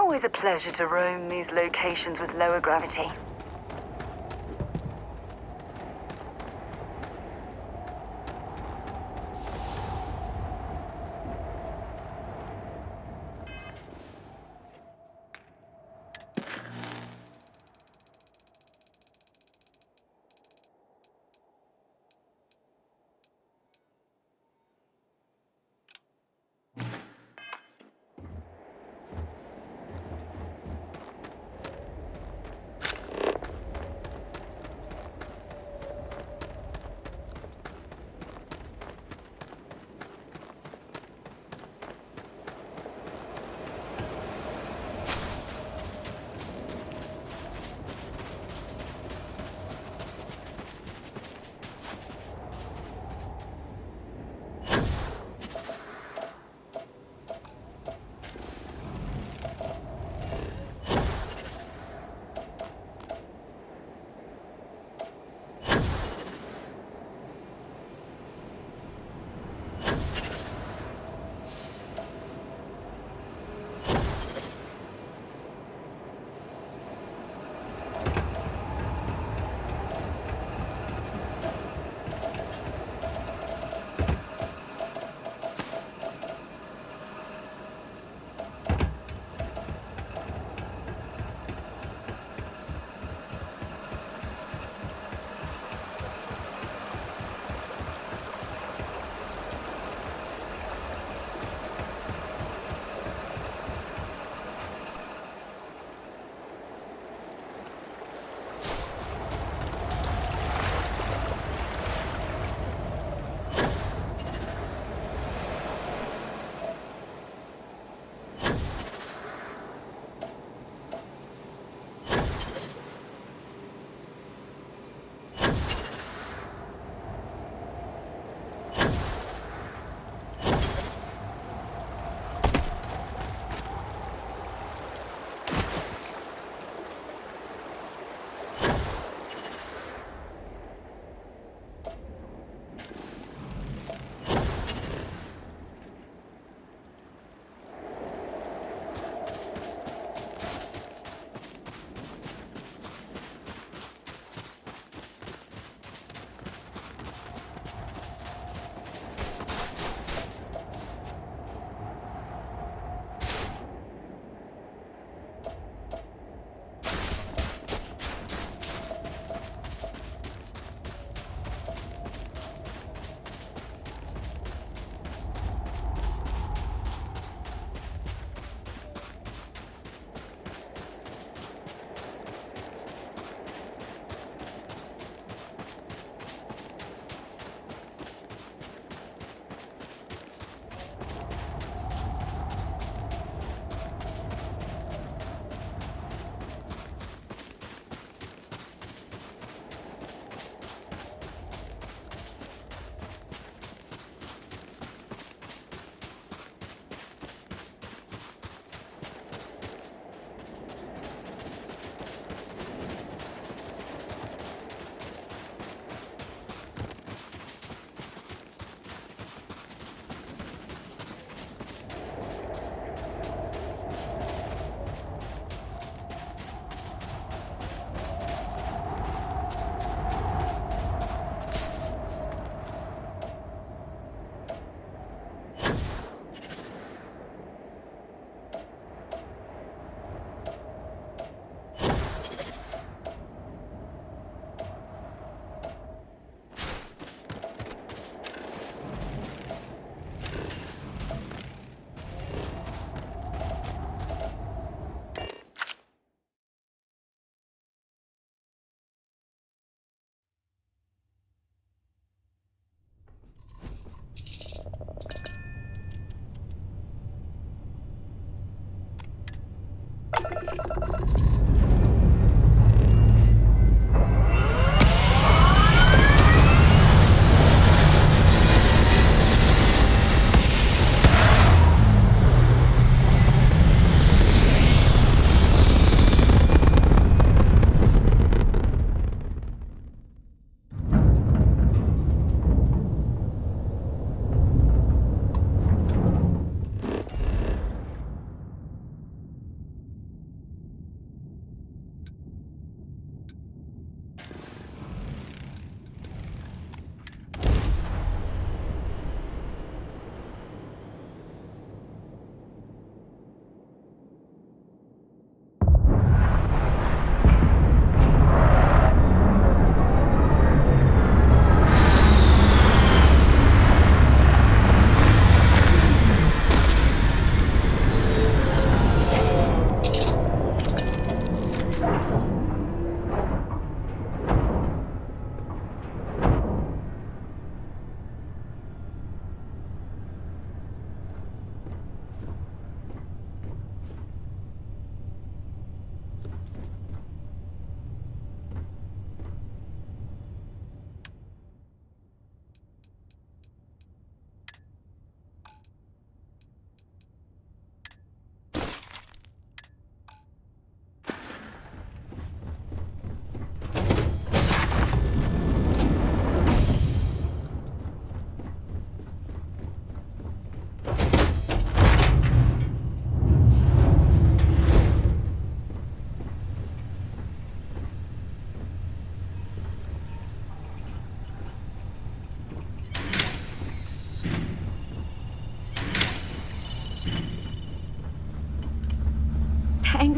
Always a pleasure to roam these locations with lower gravity.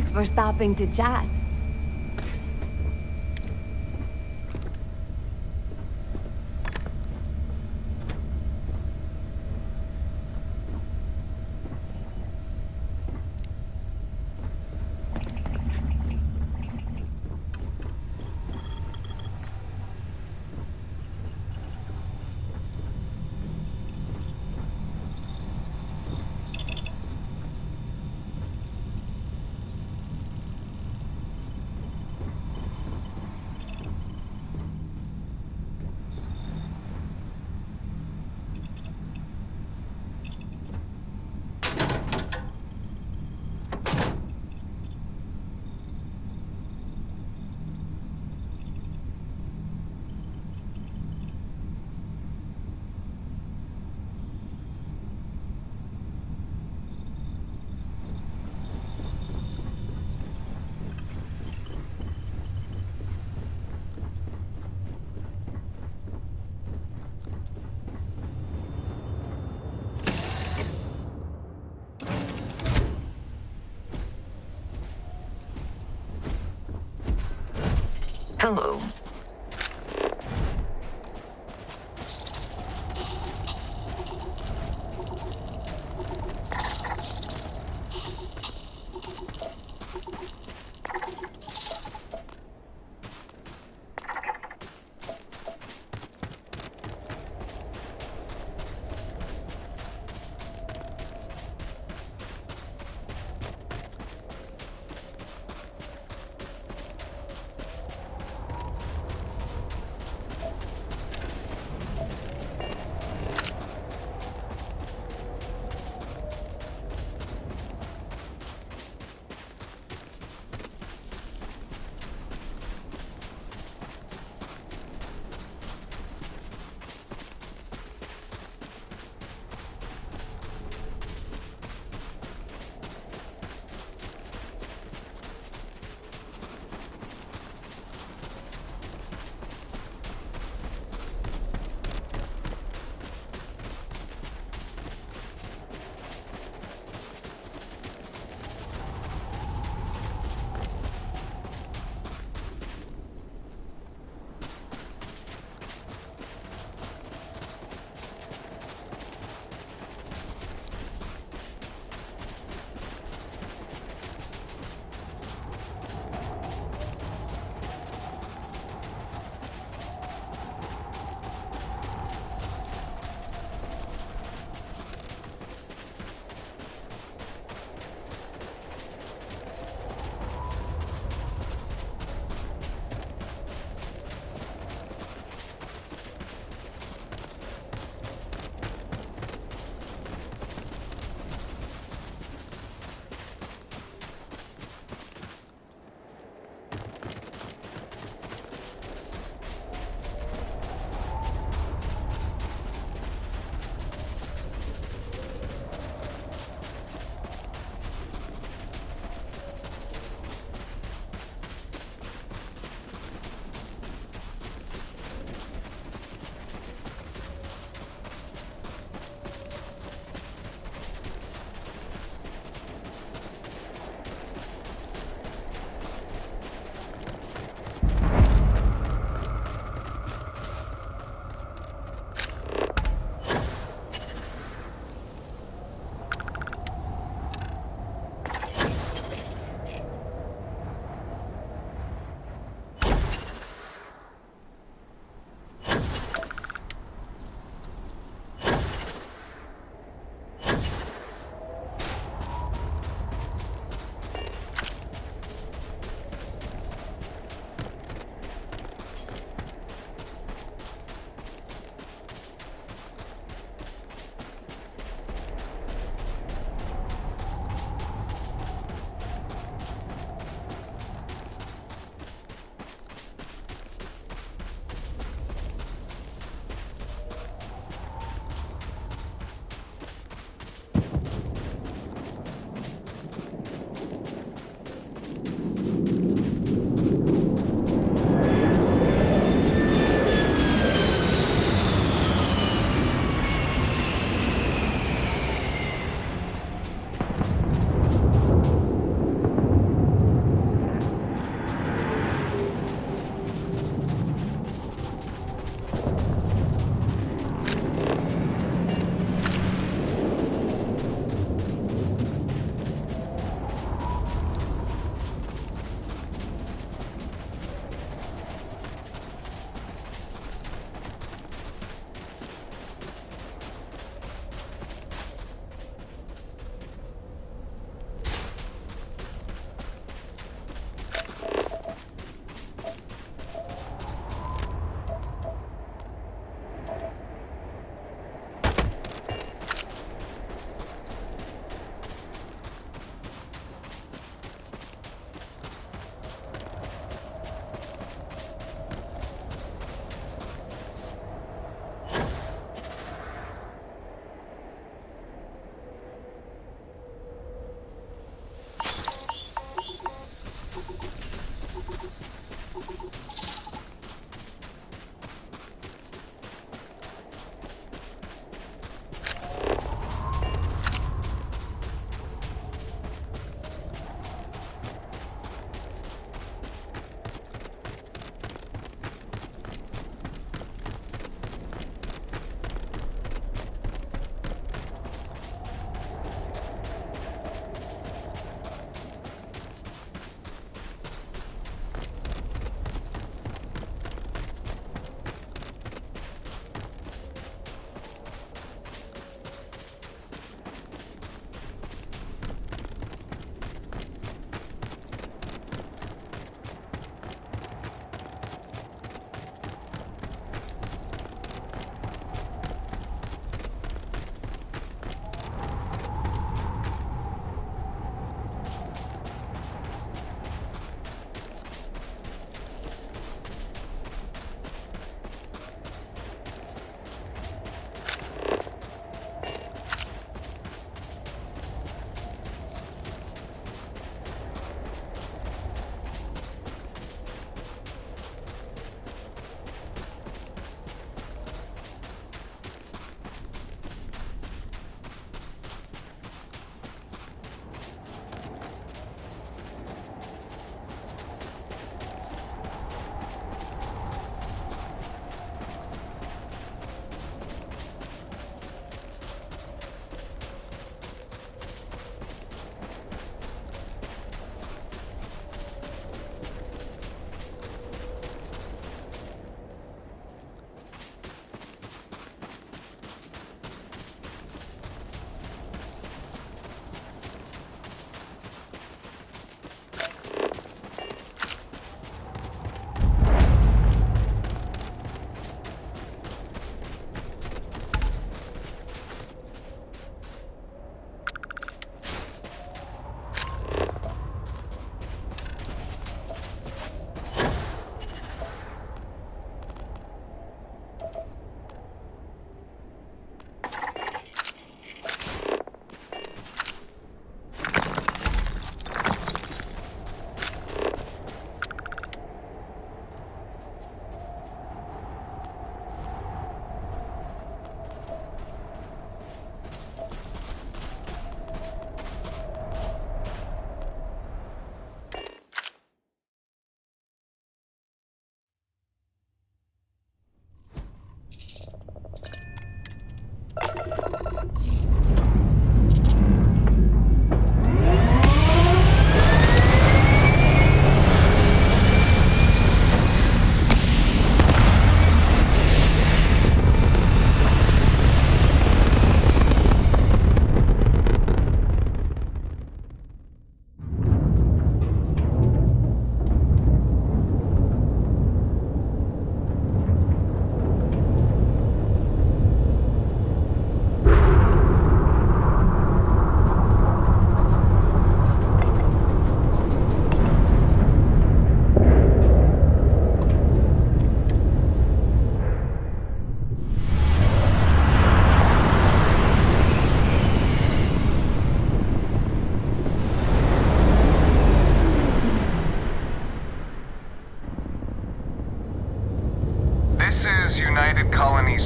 Thanks for stopping to chat. Hello.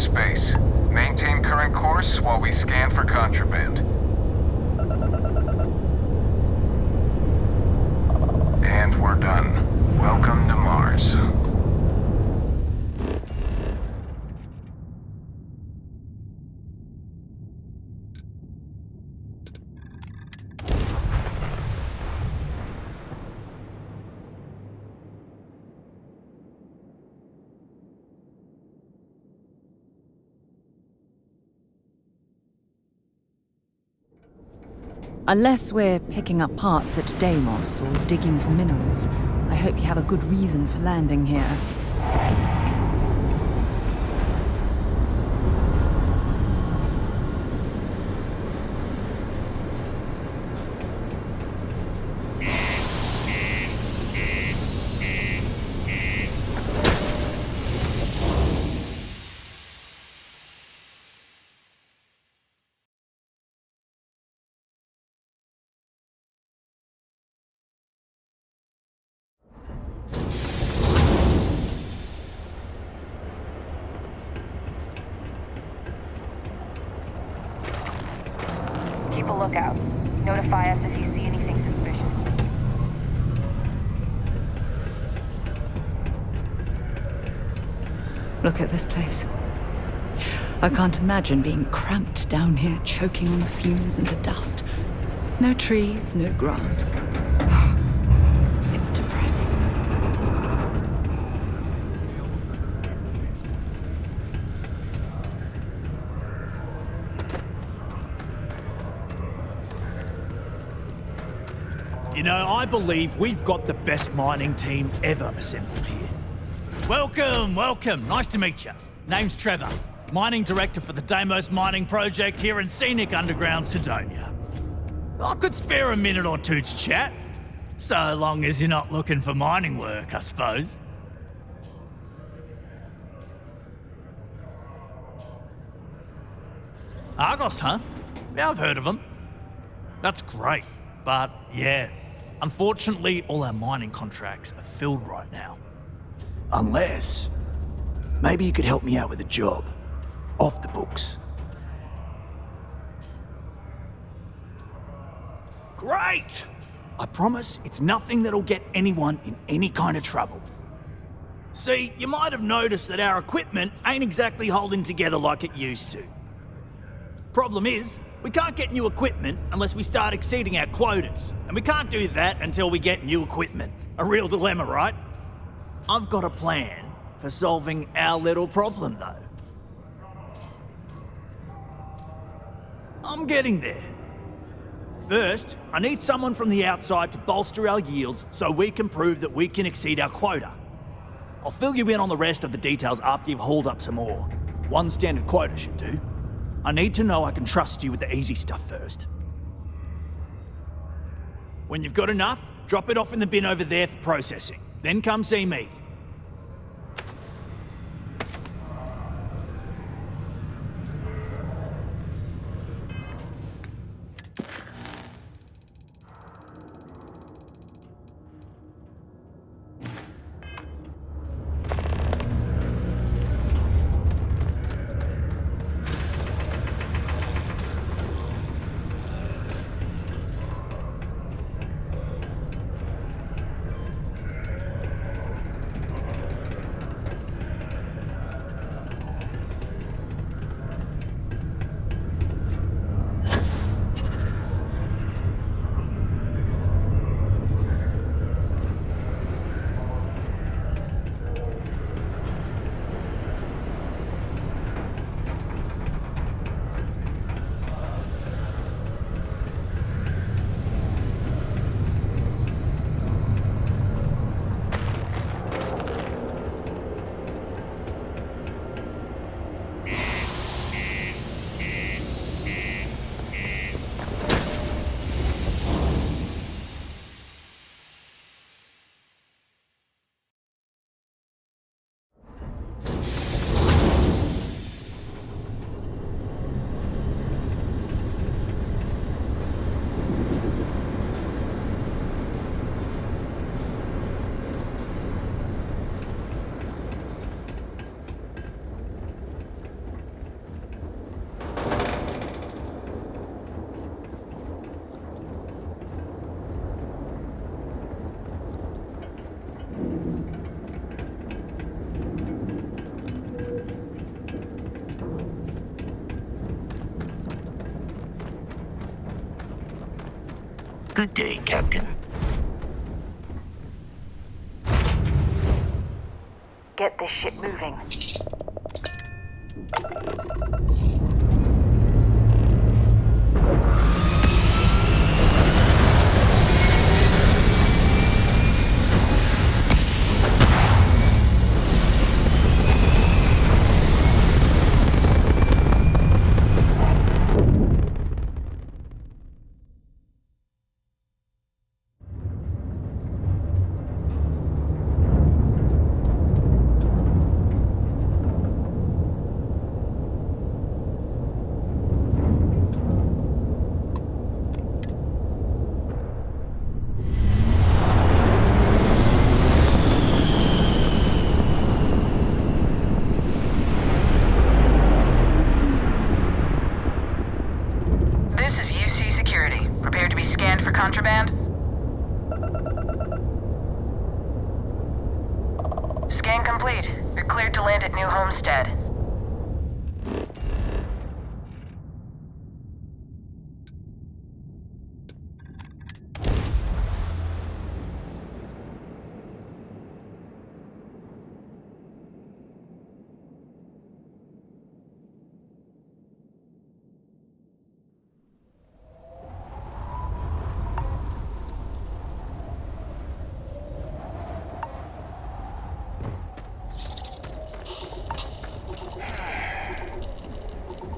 space. Maintain current course while we scan for contraband. And we're done. Welcome to Mars. Unless we're picking up parts at Deimos or digging for minerals, I hope you have a good reason for landing here. Keep a lookout. Notify us if you see anything suspicious. Look at this place. I can't imagine being cramped down here, choking on the fumes and the dust. No trees, no grass. It's depressing. You know, I believe we've got the best mining team ever assembled here. Welcome, welcome. Nice to meet you. Name's Trevor, mining director for the Deimos mining project here in scenic underground Sidonia. I could spare a minute or two to chat, so long as you're not looking for mining work, I suppose. Argos, huh? Yeah, I've heard of them. That's great, but yeah, unfortunately all our mining contracts are filled right now. Unless, maybe you could help me out with a job. Off the books. Great! I promise it's nothing that'll get anyone in any kind of trouble. See, you might have noticed that our equipment ain't exactly holding together like it used to. Problem is, we can't get new equipment unless we start exceeding our quotas. And we can't do that until we get new equipment. A real dilemma, right? I've got a plan for solving our little problem, though. I'm getting there. First, I need someone from the outside to bolster our yields so we can prove that we can exceed our quota. I'll fill you in on the rest of the details after you've hauled up some ore. One standard quota should do. I need to know I can trust you with the easy stuff first. When you've got enough, drop it off in the bin over there for processing. Then come see me. Good day, Captain. Get this ship moving. This is UC Security. Prepared to be scanned for contraband? Scan complete. You're cleared to land at New Homestead.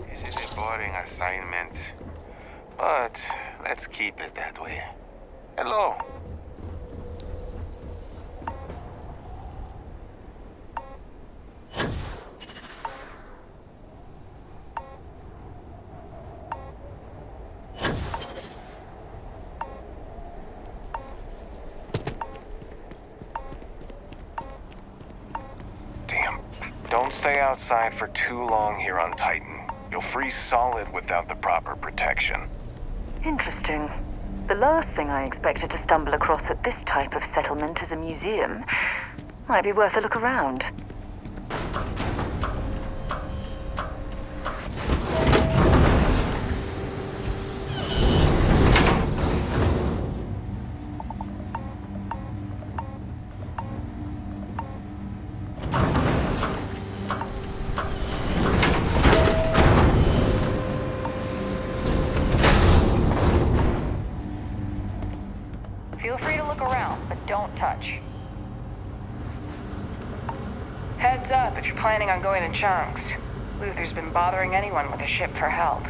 This is a boring assignment, but let's keep it that way. Hello. Damn. Don't stay outside for too long here on Titan. You'll freeze solid without the proper protection. Interesting. The last thing I expected to stumble across at this type of settlement is a museum. Might be worth a look around. Feel free to look around, but don't touch. Heads up if you're planning on going in chunks. Luther's been bothering anyone with a ship for help.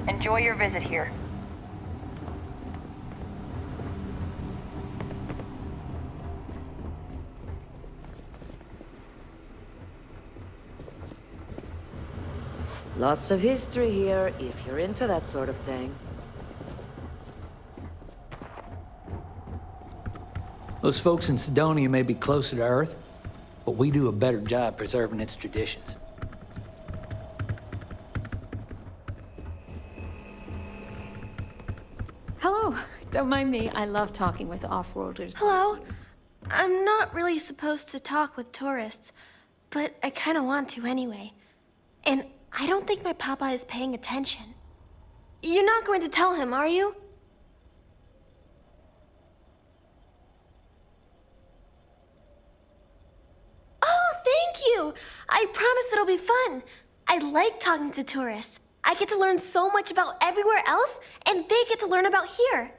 Enjoy your visit here. Lots of history here, if you're into that sort of thing. Those folks in Sidonia may be closer to Earth, but we do a better job preserving its traditions. Hello. Don't mind me. I love talking with off-worlders. Hello. I'm not really supposed to talk with tourists, but I kind of want to anyway. And I don't think my papa is paying attention. You're not going to tell him, are you? Oh, thank you! I promise it'll be fun. I like talking to tourists. I get to learn so much about everywhere else, and they get to learn about here.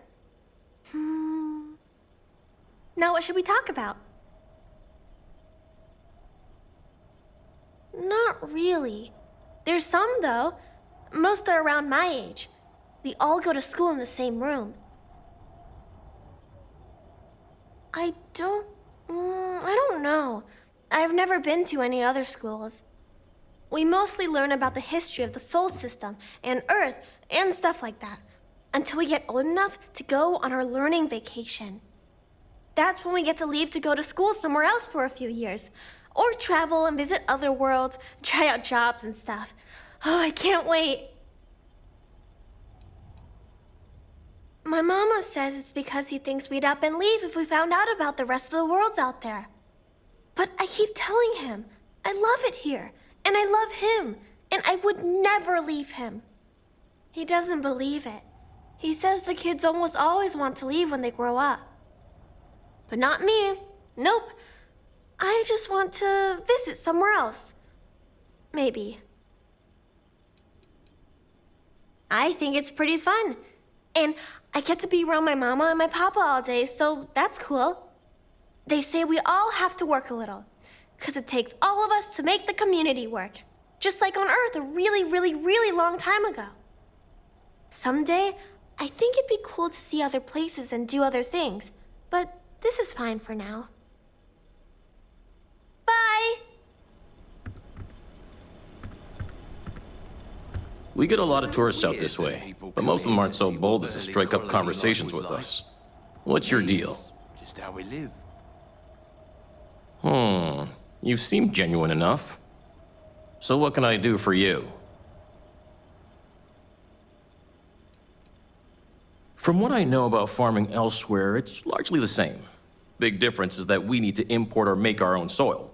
Now what should we talk about? Not really. There's some, though. Most are around my age. We all go to school in the same room. I don't know. I've never been to any other schools. We mostly learn about the history of the Solar System and Earth and stuff like that, until we get old enough to go on our learning vacation. That's when we get to leave to go to school somewhere else for a few years, or travel and visit other worlds, try out jobs and stuff. Oh, I can't wait. My mama says it's because he thinks we'd up and leave if we found out about the rest of the worlds out there. But I keep telling him, I love it here, and I love him, and I would never leave him. He doesn't believe it. He says the kids almost always want to leave when they grow up. But not me. Nope. I just want to visit somewhere else. Maybe. I think it's pretty fun. And I get to be around my mama and my papa all day, so that's cool. They say we all have to work a little, 'cause it takes all of us to make the community work. Just like on Earth a really, really, really long time ago. Someday, I think it'd be cool to see other places and do other things, but this is fine for now. Bye! We get a lot of tourists out this way, but most of them aren't so bold as to strike up conversations with us. What's your deal? Just how we live. You seem genuine enough. So what can I do for you? From what I know about farming elsewhere, it's largely the same. Big difference is that we need to import or make our own soil.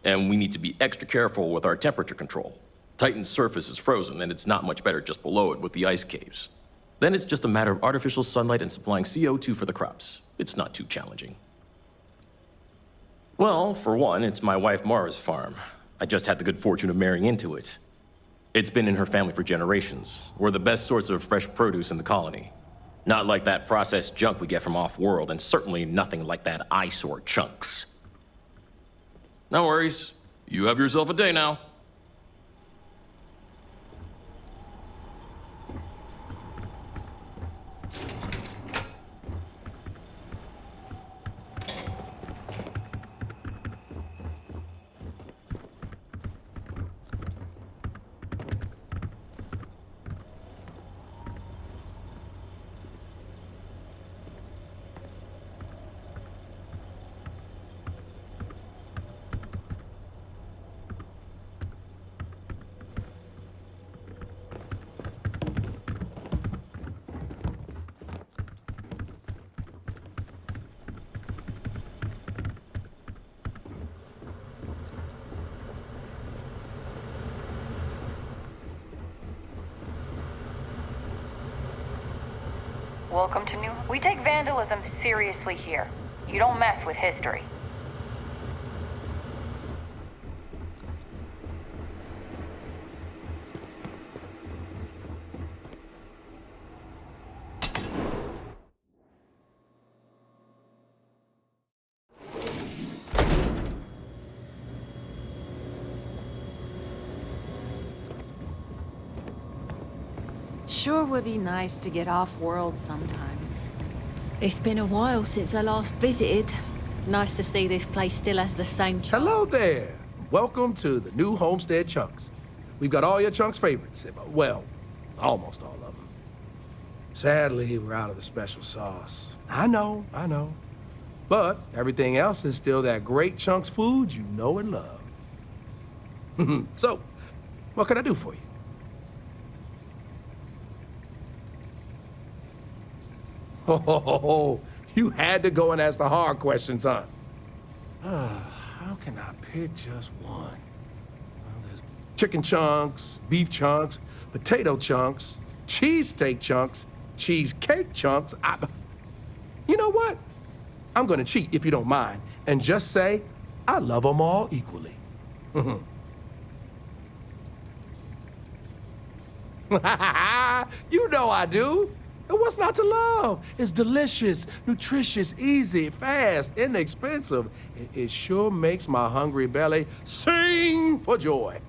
And we need to be extra careful with our temperature control. Titan's surface is frozen, and it's not much better just below it with the ice caves. Then it's just a matter of artificial sunlight and supplying CO2 for the crops. It's not too challenging. Well, for one, it's my wife Mara's farm. I just had the good fortune of marrying into it. It's been in her family for generations. We're the best source of fresh produce in the colony. Not like that processed junk we get from off-world, and certainly nothing like that eyesore chunks. No worries. You have yourself a day now. Welcome to New... We take vandalism seriously here. You don't mess with history. Sure would be nice to get off-world sometime. It's been a while since I last visited. Nice to see this place still has the same charm. Hello there. Welcome to the new Homestead Chunks. We've got all your Chunks' favorites. Well, almost all of them. Sadly, we're out of the special sauce. I know. But everything else is still that great Chunks food you know and love. So, what can I do for you? Oh, you had to go and ask the hard questions, huh? How can I pick just one? Well, there's chicken chunks, beef chunks, potato chunks, cheesesteak chunks, cheesecake chunks. You know what? I'm gonna cheat if you don't mind, and just say I love them all equally. You know I do. And what's not to love? It's delicious, nutritious, easy, fast, inexpensive. It sure makes my hungry belly sing for joy.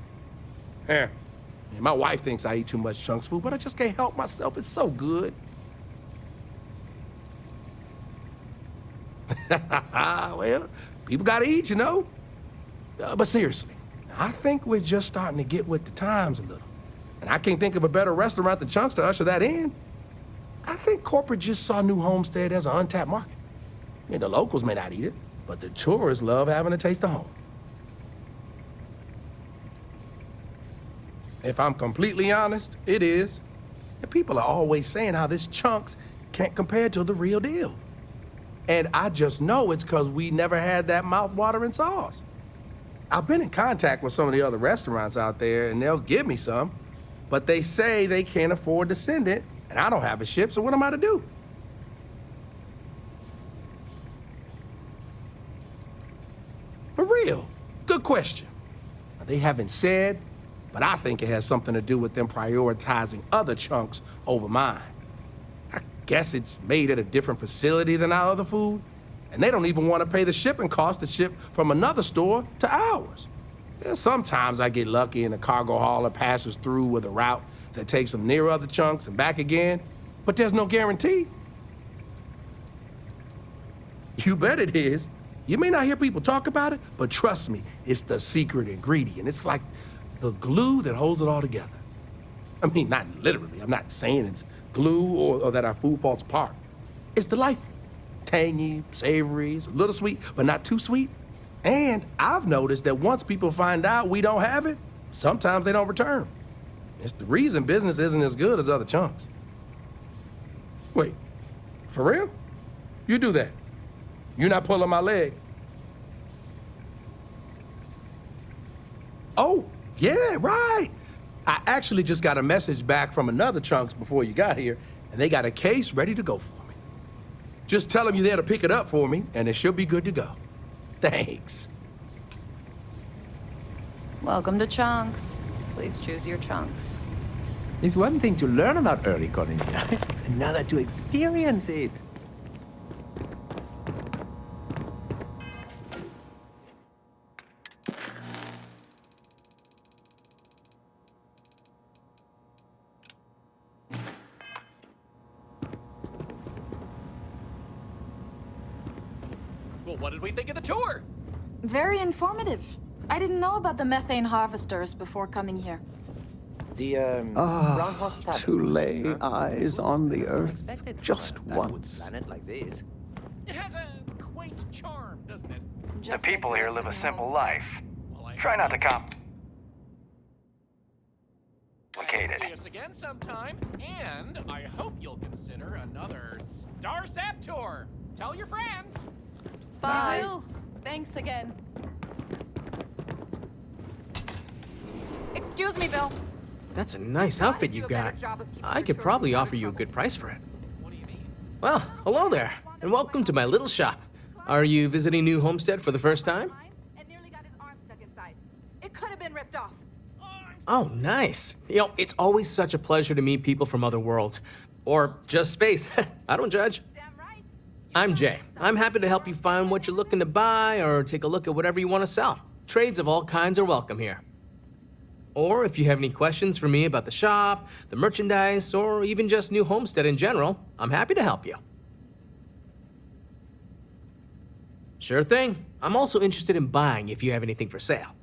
My wife thinks I eat too much Chunks food, but I just can't help myself. It's so good. Well, people gotta eat, you know? But seriously, I think we're just starting to get with the times a little. And I can't think of a better restaurant than Chunks to usher that in. I think corporate just saw New Homestead as an untapped market. The locals may not eat it, but the tourists love having a taste of home. If I'm completely honest, it is. And people are always saying how this Chunks can't compare to the real deal. And I just know it's because we never had that mouth-watering sauce. I've been in contact with some of the other restaurants out there, and they'll give me some, but they say they can't afford to send it, and I don't have a ship, so what am I to do? For real, good question. Now, they haven't said, but I think it has something to do with them prioritizing other chunks over mine. I guess it's made at a different facility than our other food, and they don't even want to pay the shipping cost to ship from another store to ours. Yeah, sometimes I get lucky and a cargo hauler passes through with a route that takes them near other chunks and back again, but there's no guarantee. You bet it is. You may not hear people talk about it, but trust me, it's the secret ingredient. It's like the glue that holds it all together. I mean, not literally. I'm not saying it's glue or that our food falls apart. It's delightful. Tangy, savory, it's a little sweet, but not too sweet. And I've noticed that once people find out we don't have it, sometimes they don't return. It's the reason business isn't as good as other chunks. Wait, for real? You do that? You're not pulling my leg? Oh, yeah, right. I actually just got a message back from another chunks before you got here, and they got a case ready to go for me. Just tell them you're there to pick it up for me, and it should be good to go. Thanks. Welcome to Chunks. Please choose your chunks. It's one thing to learn about early colony life, it's another to experience it. Well, what did we think of the tour? Very informative. I didn't know about the methane harvesters before coming here. To lay eyes on the Earth just once. It has a quaint charm, doesn't it? The people here live a simple life. Try not to complicate it. See us again sometime, and I hope you'll consider another Starsap tour. Tell your friends. Bye. Thanks again. Excuse me, Bill. That's a nice outfit you got. I could probably offer you a good price for it. What do you mean? Well, hello there, and welcome to my little shop. Are you visiting New Homestead for the first time? And nearly got his arm stuck inside. It could have been ripped off. Oh, nice. You know, it's always such a pleasure to meet people from other worlds. Or just space. I don't judge. I'm Jay. I'm happy to help you find what you're looking to buy or take a look at whatever you want to sell. Trades of all kinds are welcome here. Or if you have any questions for me about the shop, the merchandise, or even just New Homestead in general, I'm happy to help you. Sure thing. I'm also interested in buying if you have anything for sale.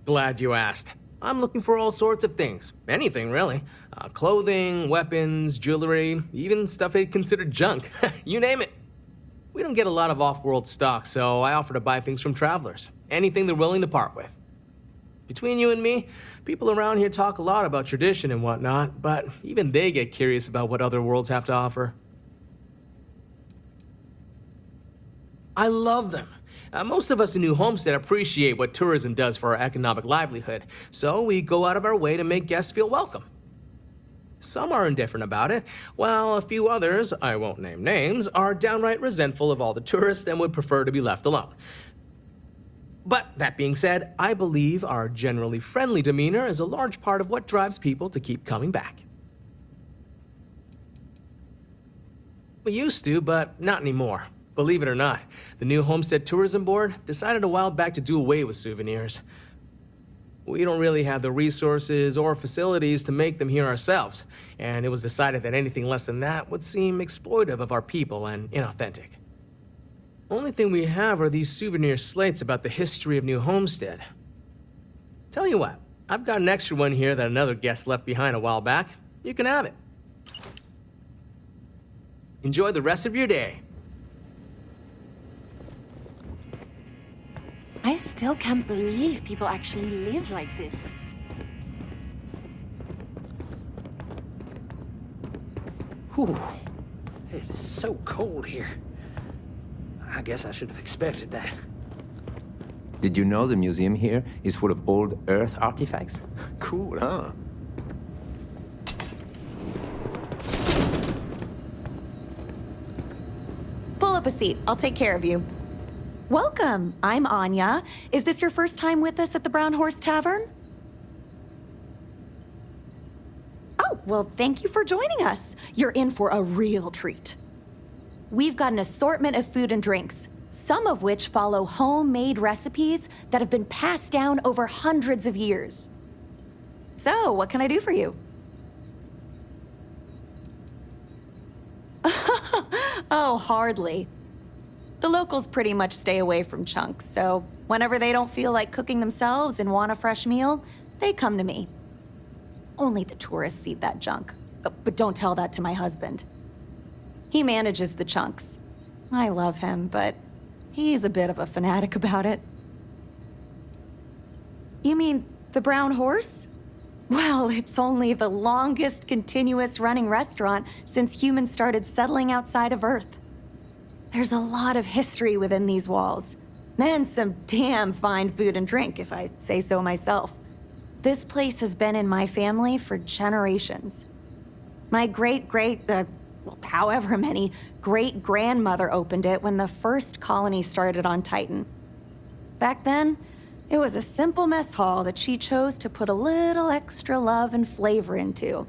Glad you asked. I'm looking for all sorts of things. Anything, really. Clothing, weapons, jewelry, even stuff they consider junk. You name it. We don't get a lot of off-world stock, so I offer to buy things from travelers. Anything they're willing to part with. Between you and me, people around here talk a lot about tradition and whatnot, but even they get curious about what other worlds have to offer. I love them. Most of us in New Homestead appreciate what tourism does for our economic livelihood, so we go out of our way to make guests feel welcome. Some are indifferent about it, while a few others, I won't name names, are downright resentful of all the tourists and would prefer to be left alone. But that being said, I believe our generally friendly demeanor is a large part of what drives people to keep coming back. We used to, but not anymore. Believe it or not, the New Homestead Tourism Board decided a while back to do away with souvenirs. We don't really have the resources or facilities to make them here ourselves, and it was decided that anything less than that would seem exploitive of our people and inauthentic. Only thing we have are these souvenir slates about the history of New Homestead. Tell you what, I've got an extra one here that another guest left behind a while back. You can have it. Enjoy the rest of your day. I still can't believe people actually live like this. Whew. It is so cold here. I guess I should have expected that. Did you know the museum here is full of old Earth artifacts? Cool, huh? Pull up a seat. I'll take care of you. Welcome. I'm Anya. Is this your first time with us at the Brown Horse Tavern? Oh, well, thank you for joining us. You're in for a real treat. We've got an assortment of food and drinks, some of which follow homemade recipes that have been passed down over hundreds of years. So, what can I do for you? Oh, hardly. The locals pretty much stay away from chunks, so whenever they don't feel like cooking themselves and want a fresh meal, they come to me. Only the tourists eat that junk. But don't tell that to my husband. He manages the chunks. I love him, but he's a bit of a fanatic about it. You mean the Brown Horse? Well, it's only the longest continuous running restaurant since humans started settling outside of Earth. There's a lot of history within these walls, and some damn fine food and drink, if I say so myself. This place has been in my family for generations. My however many great-grandmother opened it when the first colony started on Titan. Back then, it was a simple mess hall that she chose to put a little extra love and flavor into.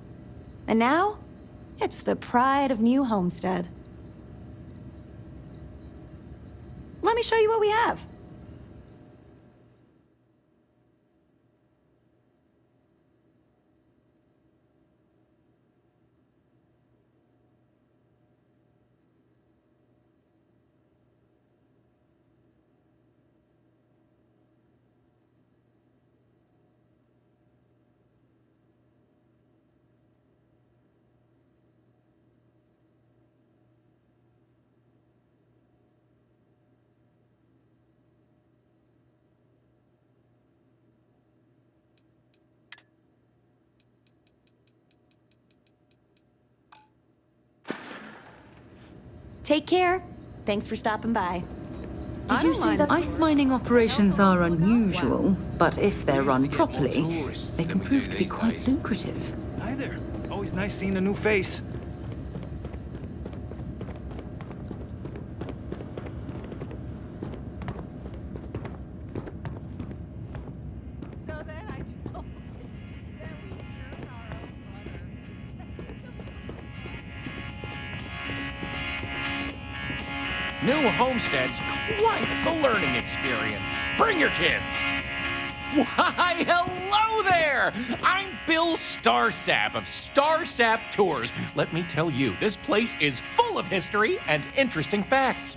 And now, it's the pride of New Homestead. Let me show you what we have. Take care. Thanks for stopping by. Did you see that ice mining operations are unusual, but if they're run properly, they can prove to be quite lucrative. Hi there. Always nice seeing a new face. New Homestead's quite the learning experience. Bring your kids. Why, hello there! I'm Bill Starsap of Starsap Tours. Let me tell you, this place is full of history and interesting facts.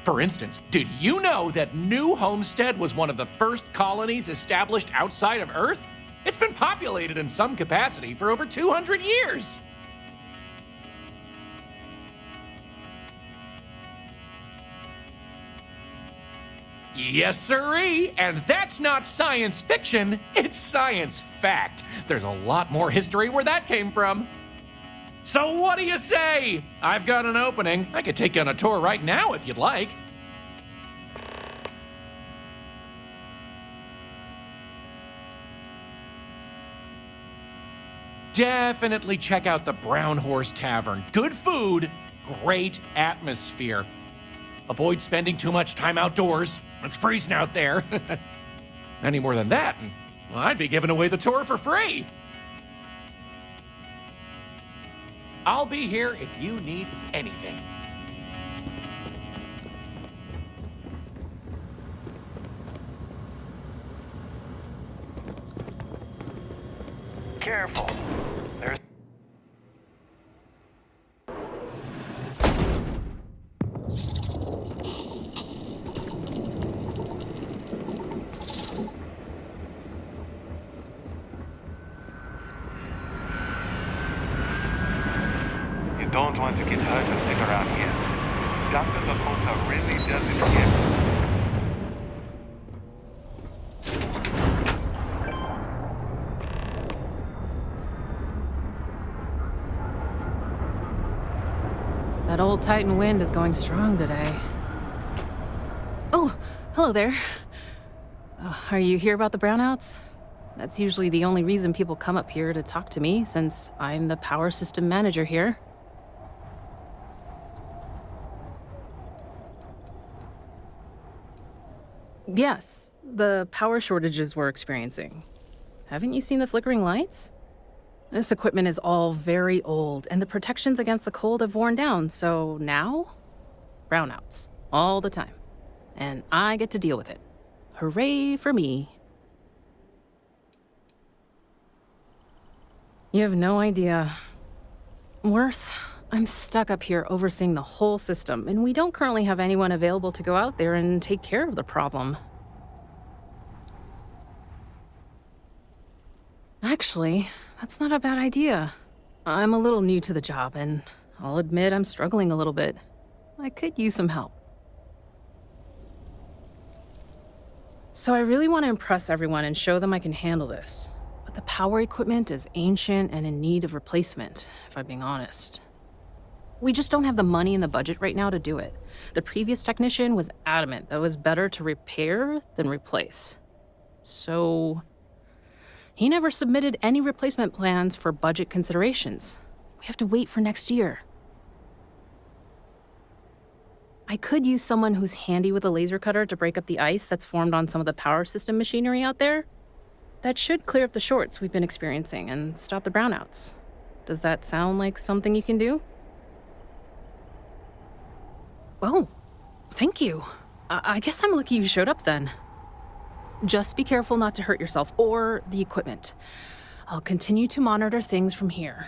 For instance, did you know that New Homestead was one of the first colonies established outside of Earth? It's been populated in some capacity for over 200 years. Yes, sirree, and that's not science fiction, it's science fact. There's a lot more history where that came from. So what do you say? I've got an opening. I could take you on a tour right now if you'd like. definitely check out the Brown Horse Tavern. Good food, great atmosphere. Avoid spending too much time outdoors. It's freezing out there. Any more than that, and, well, I'd be giving away the tour for free. I'll be here if you need anything. Careful. There's... You don't want to get hurt or sick around here. Dr. Lakota really doesn't care. That old Titan wind is going strong today. Oh, hello there. Are you here about the brownouts? That's usually the only reason people come up here to talk to me, since I'm the power system manager here. Yes, the power shortages we're experiencing. Haven't you seen the flickering lights? This equipment is all very old, and the protections against the cold have worn down, so now, brownouts, all the time. And I get to deal with it. Hooray for me. You have no idea. Worse, I'm stuck up here overseeing the whole system, and we don't currently have anyone available to go out there and take care of the problem. Actually, that's not a bad idea. I'm a little new to the job, and I'll admit I'm struggling a little bit. I could use some help. So I really want to impress everyone and show them I can handle this. But the power equipment is ancient and in need of replacement, if I'm being honest. We just don't have the money in the budget right now to do it. The previous technician was adamant that it was better to repair than replace. So he never submitted any replacement plans for budget considerations. We have to wait for next year. I could use someone who's handy with a laser cutter to break up the ice that's formed on some of the power system machinery out there. That should clear up the shorts we've been experiencing and stop the brownouts. Does that sound like something you can do? Oh, thank you. I guess I'm lucky you showed up then. Just be careful not to hurt yourself or the equipment. I'll continue to monitor things from here.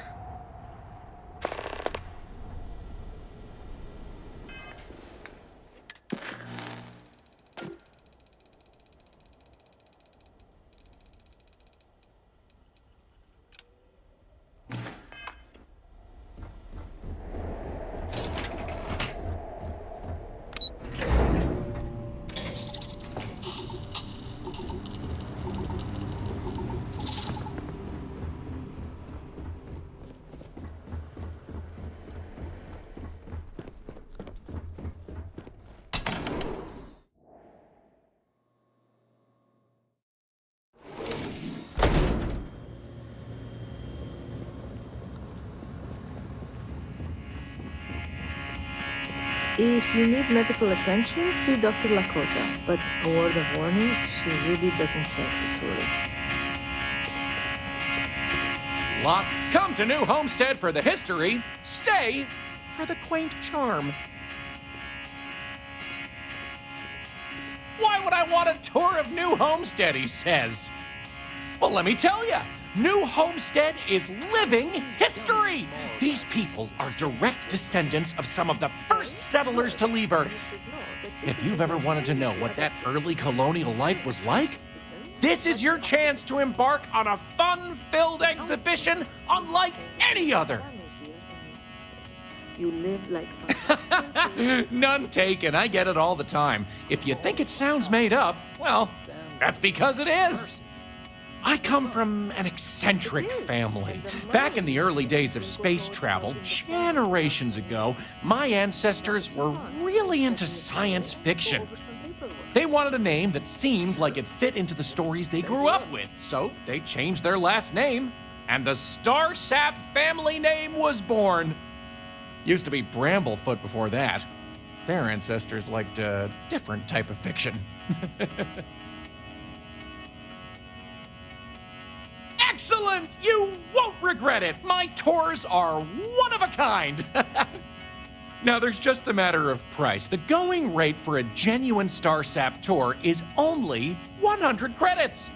If you need medical attention, see Dr. Lakota, but a word of warning, she really doesn't care for tourists. Lots come to New Homestead for the history, stay for the quaint charm. Why would I want a tour of New Homestead, he says. Well, let me tell you, New Homestead is living history. These people are direct descendants of some of the first settlers to leave Earth. If you've ever wanted to know what that early colonial life was like, this is your chance to embark on a fun-filled exhibition unlike any other. You live like... None taken. I get it all the time. If you think it sounds made up, well, that's because it is. I come from an eccentric family. Back in the early days of space travel, generations ago, my ancestors were really into science fiction. They wanted a name that seemed like it fit into the stories they grew up with, so they changed their last name and the Starsap family name was born. Used to be Bramblefoot before that. Their ancestors liked a different type of fiction. Excellent! You won't regret it! My tours are one of a kind! Now, there's just the matter of price. The going rate for a genuine Starsap tour is only 100 credits.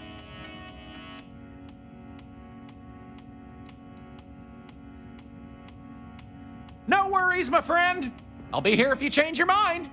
No worries, my friend. I'll be here if you change your mind.